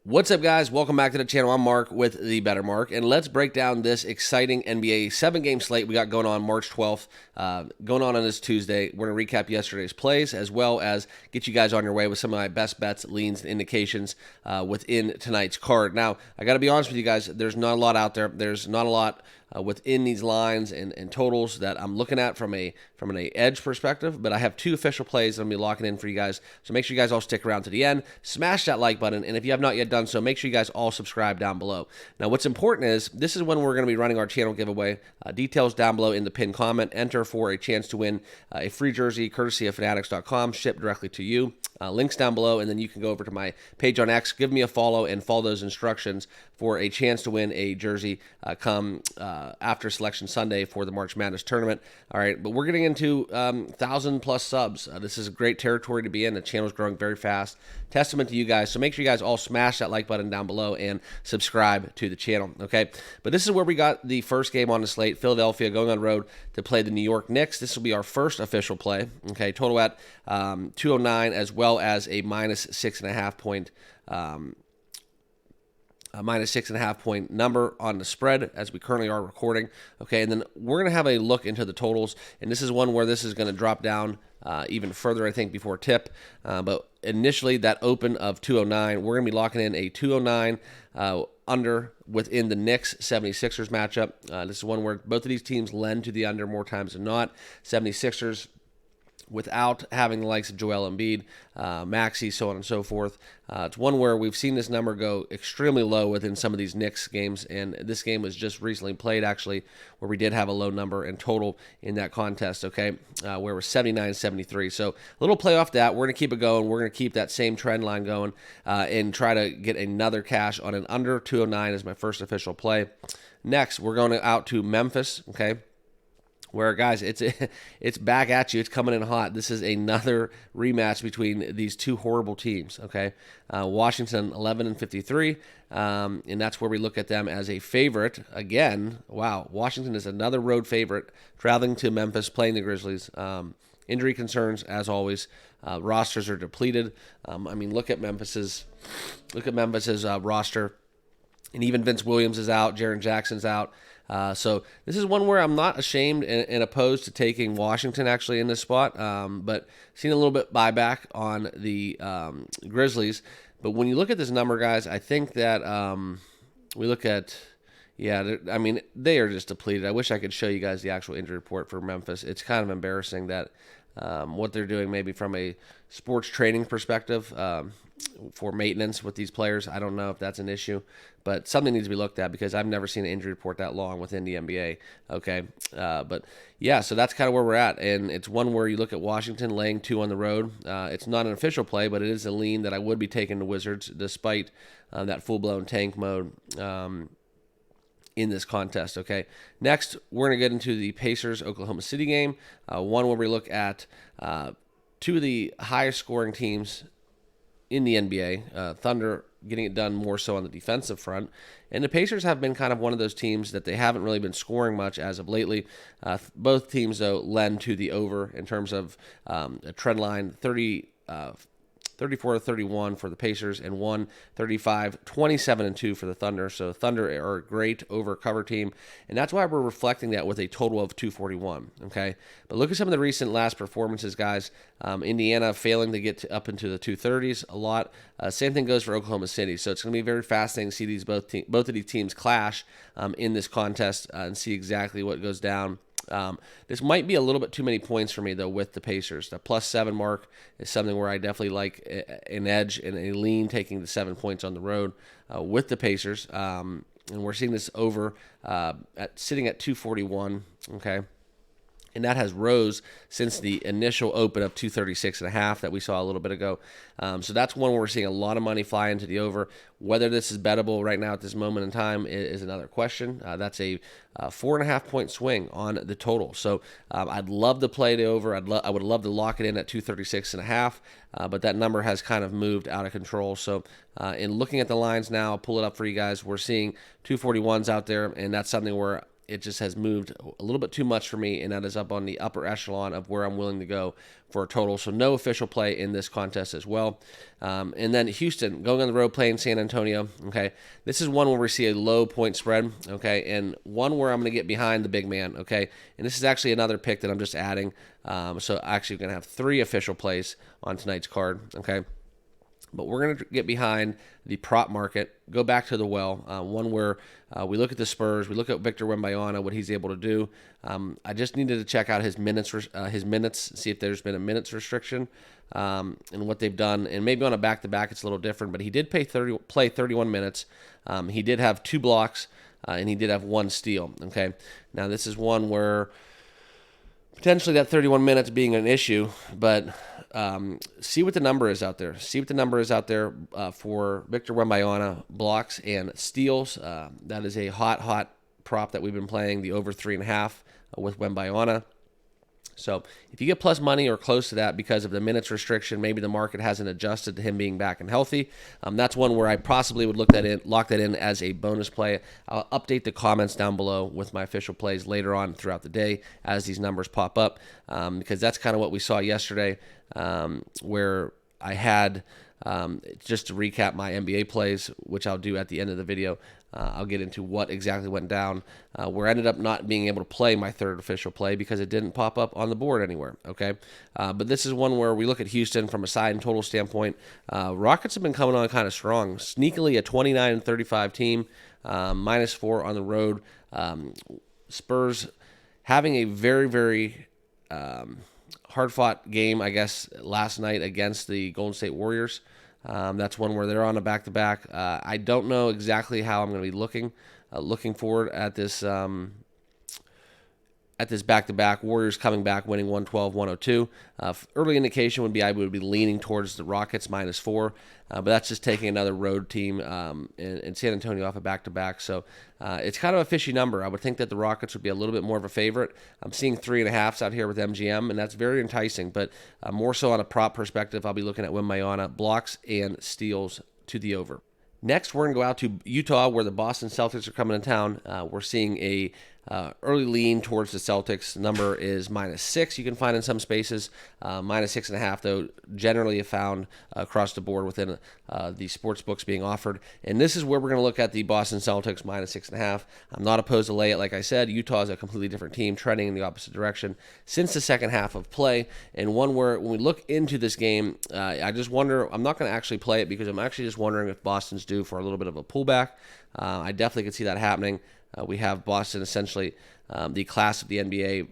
What's up, guys? Welcome back to the channel. I'm Mark with the Better Mark, and let's break down this exciting NBA 7-game slate we got going on March 12th, going on this Tuesday. We're going to recap yesterday's plays, as well as get you guys on your way with some of my best bets, leans, and indications within tonight's card. Now, I got to be honest with you guys, there's not a lot out there. There's not a lot within these lines and totals that I'm looking at from an edge perspective, but I have two official plays that I'm going to be locking in for you guys. So make sure you guys all stick around to the end. Smash that like button, and if you have not yet done so, make sure you guys all subscribe down below. Now, what's important is this is when we're going to be running our channel giveaway. Details down below in the pinned comment. Enter for a chance to win a free jersey courtesy of Fanatics.com, shipped directly to you. Links down below, and then you can go over to my page on X, give me a follow, and follow those instructions for a chance to win a jersey come after Selection Sunday for the March Madness tournament. All right, but we're getting into 1,000+ subs. This is a great territory to be in. The channel is growing very fast. Testament to you guys. So make sure you guys all smash that like button down below and subscribe to the channel, okay? But this is where we got the first game on the slate. Philadelphia going on the road to play the New York Knicks. This will be our first official play, okay? Total at 209, as well as a minus 6.5 point -6.5 point number on the spread as we currently are recording. Okay, and then we're going to have a look into the totals, and this is one where this is going to drop down even further, I think, before tip. But initially, that open of 209, we're going to be locking in a 209 under within the Knicks 76ers matchup. This is one where both of these teams lend to the under more times than not. 76ers without having the likes of Joel Embiid, Maxey, so on and so forth. It's one where we've seen this number go extremely low within some of these Knicks games, and this game was just recently played, actually, where we did have a low number in total in that contest, okay, where it was 79-73. So a little play off that. We're going to keep it going. We're going to keep that same trend line going and try to get another cash on an under 209 as my first official play. Next, we're going out to Memphis, okay, where, guys, it's back at you. It's coming in hot. This is another rematch between these two horrible teams, okay? Washington 11-53, and that's where we look at them as a favorite. Again, wow, Washington is another road favorite, traveling to Memphis, playing the Grizzlies. Injury concerns, as always. Rosters are depleted. I mean, look at Memphis's roster. And even Vince Williams is out. Jaren Jackson's out. So this is one where I'm not ashamed and opposed to taking Washington actually in this spot, but seen a little bit buyback on the Grizzlies. But when you look at this number, guys, I think that we look at, yeah, I mean, they are just depleted. I wish I could show you guys the actual injury report for Memphis. It's kind of embarrassing that what they're doing maybe from a sports training perspective for maintenance with these players. I don't know if that's an issue, but something needs to be looked at because I've never seen an injury report that long within the NBA. Okay, but yeah, so that's kind of where we're at, and it's one where you look at Washington laying 2 on the road. It's not an official play, but it is a lean that I would be taking the Wizards despite that full-blown tank mode in this contest, okay? Next, we're going to get into the Pacers-Oklahoma City game, one where we look at two of the highest scoring teams in the NBA, Thunder getting it done more so on the defensive front. And the Pacers have been kind of one of those teams that they haven't really been scoring much as of lately. Both teams, though, lend to the over in terms of a trend line, 34-31 for the Pacers, and 27-2 for the Thunder. So Thunder are a great over cover team, and that's why we're reflecting that with a total of 241, okay? But look at some of the recent last performances, guys. Indiana failing to get up into the 230s a lot. Same thing goes for Oklahoma City. So it's going to be very fascinating to see these both of these teams clash in this contest and see exactly what goes down. This might be a little bit too many points for me, though, with the Pacers. The +7 mark is something where I definitely like an edge and a lean taking the 7 points on the road with the Pacers. And we're seeing this over sitting at 241, okay? And that has rose since the initial open of 236.5 that we saw a little bit ago. So that's one where we're seeing a lot of money fly into the over. Whether this is bettable right now at this moment in time is another question. That's a 4.5 point swing on the total. So I'd love to play the over. I would love to lock it in at 236.5, but that number has kind of moved out of control. So in looking at the lines now, I'll pull it up for you guys. We're seeing 241s out there, and that's something where it just has moved a little bit too much for me, and that is up on the upper echelon of where I'm willing to go for a total. So no official play in this contest as well. And then Houston, going on the road, playing San Antonio. Okay, this is one where we see a low point spread. Okay, and one where I'm going to get behind the big man. Okay, and this is actually another pick that I'm just adding. So actually, going to have 3 official plays on tonight's card. Okay. But we're going to get behind the prop market, go back to the well, one where we look at the Spurs, we look at Victor Wembanyama, what he's able to do. I just needed to check out his minutes, see if there's been a minutes restriction and what they've done. And maybe on a back-to-back it's a little different, but he did play 31 minutes. He did have 2 blocks, and he did have 1 steal. Okay, now this is one where potentially that 31 minutes being an issue, but see what the number is out there. See what the number is out there for Victor Wembanyama blocks and steals. That is a hot prop that we've been playing, the over 3.5 with Wembanyama. So if you get plus money or close to that because of the minutes restriction, maybe the market hasn't adjusted to him being back and healthy. That's one where I possibly would lock that in as a bonus play. I'll update the comments down below with my official plays later on throughout the day as these numbers pop up, because that's kind of what we saw yesterday, where I had, just to recap my NBA plays, which I'll do at the end of the video. I'll get into what exactly went down, where I ended up not being able to play my third official play because it didn't pop up on the board anywhere, okay? But this is one where we look at Houston from a side and total standpoint. Rockets have been coming on kind of strong, sneakily a 29-35 team, -4 on the road. Spurs having a very, very hard-fought game, I guess, last night against the Golden State Warriors. That's one where they're on a back-to-back. I don't know exactly how I'm going to be looking forward at this back-to-back. Warriors coming back, winning 112-102. Early indication would be I would be leaning towards the Rockets -4, but that's just taking another road team in San Antonio off a back-to-back. So it's kind of a fishy number. I would think that the Rockets would be a little bit more of a favorite. I'm seeing 3.5s out here with MGM, and that's very enticing. But more so on a prop perspective, I'll be looking at Wembanyama blocks and steals to the over. Next, we're going to go out to Utah, where the Boston Celtics are coming to town. We're seeing a early lean towards the Celtics. Number is -6. You can find in some spaces. -6.5, though, generally found across the board within the sports books being offered. And this is where we're going to look at the Boston Celtics -6.5. I'm not opposed to lay it. Like I said, Utah is a completely different team, trending in the opposite direction since the second half of play. And one where, when we look into this game, I just wonder, I'm not going to actually play it because I'm actually just wondering if Boston's due for a little bit of a pullback. I definitely could see that happening. We have Boston essentially the class of the NBA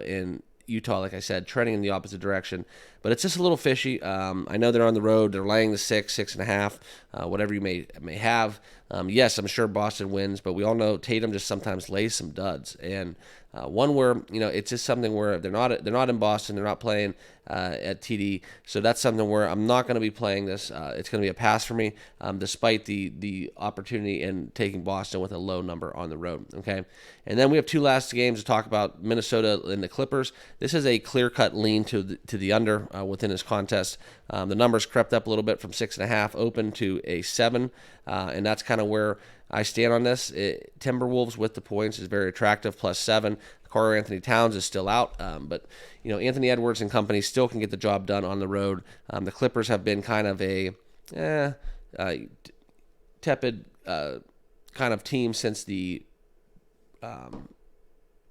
in Utah, like I said, trending in the opposite direction. But it's just a little fishy. I know they're on the road. They're laying the 6.5, whatever you may have. Yes, I'm sure Boston wins, but we all know Tatum just sometimes lays some duds. And one where, it's just something where they're not in Boston. They're not playing at TD. So that's something where I'm not going to be playing this. It's going to be a pass for me, despite the opportunity in taking Boston with a low number on the road. Okay, and then we have 2 last games to talk about: Minnesota and the Clippers. This is a clear-cut lean to the under within this contest. The numbers crept up a little bit from 6.5 open to a 7, and that's kind of where I stand on this. Timberwolves with the points is very attractive, +7. Anthony Towns is still out, but Anthony Edwards and company still can get the job done on the road. The Clippers have been kind of a tepid kind of team since the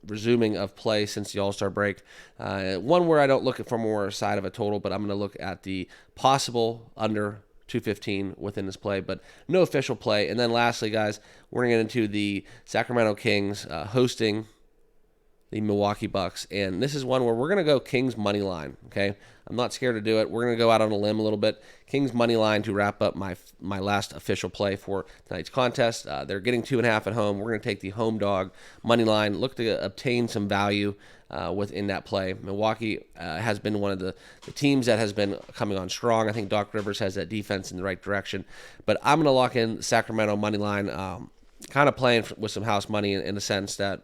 resuming of play since the All-Star break. One where I don't look for more side of a total, but I'm going to look at the possible under 215 within this play, but no official play. And then lastly, guys, we're going to get into the Sacramento Kings hosting the Milwaukee Bucks, and this is one where we're going to go Kings money line. Okay, I'm not scared to do it. We're going to go out on a limb a little bit. Kings money line to wrap up my last official play for tonight's contest. They're getting 2.5 at home. We're going to take the home dog money line. Look to obtain some value within that play. Milwaukee has been one of the teams that has been coming on strong. I think Doc Rivers has that defense in the right direction, but I'm going to lock in Sacramento money line. Kind of playing with some house money in the sense that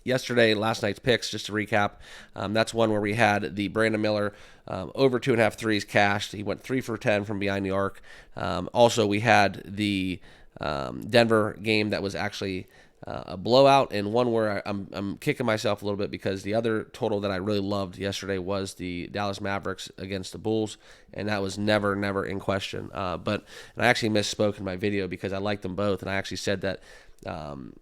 last night's picks, just to recap, that's one where we had the Brandon Miller over 2.5 threes cashed. He went 3 for 10 from behind the arc. Also, we had the Denver game that was actually a blowout and one where I'm kicking myself a little bit because the other total that I really loved yesterday was the Dallas Mavericks against the Bulls, and that was never in question. And I actually misspoke in my video because I liked them both, and I actually said that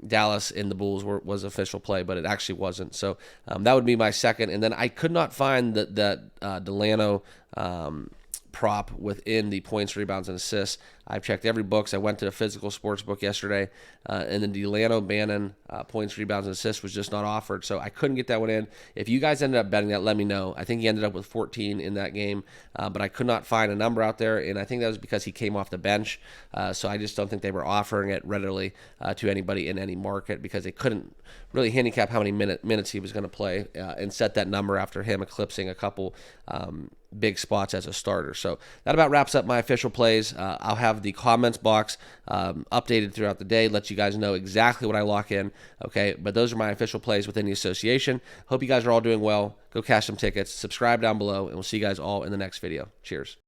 Dallas and the Bulls was official play, but it actually wasn't. So that would be my second. And then I could not find that Delano prop within the points, rebounds, and assists. I've checked every books. I went to a physical sports book yesterday, and the Delano Bannon points, rebounds, and assists was just not offered, so I couldn't get that one in. If you guys ended up betting that, let me know. I think he ended up with 14 in that game, but I could not find a number out there, and I think that was because he came off the bench, so I just don't think they were offering it readily to anybody in any market because they couldn't really handicap how many minutes he was going to play and set that number after him eclipsing a couple big spots as a starter. So that about wraps up my official plays. I'll have the comments box updated throughout the day, let you guys know exactly what I lock in. Okay, but those are my official plays within the association. Hope you guys are all doing well. Go cash some tickets. Subscribe down below, and we'll see you guys all in the next video. Cheers.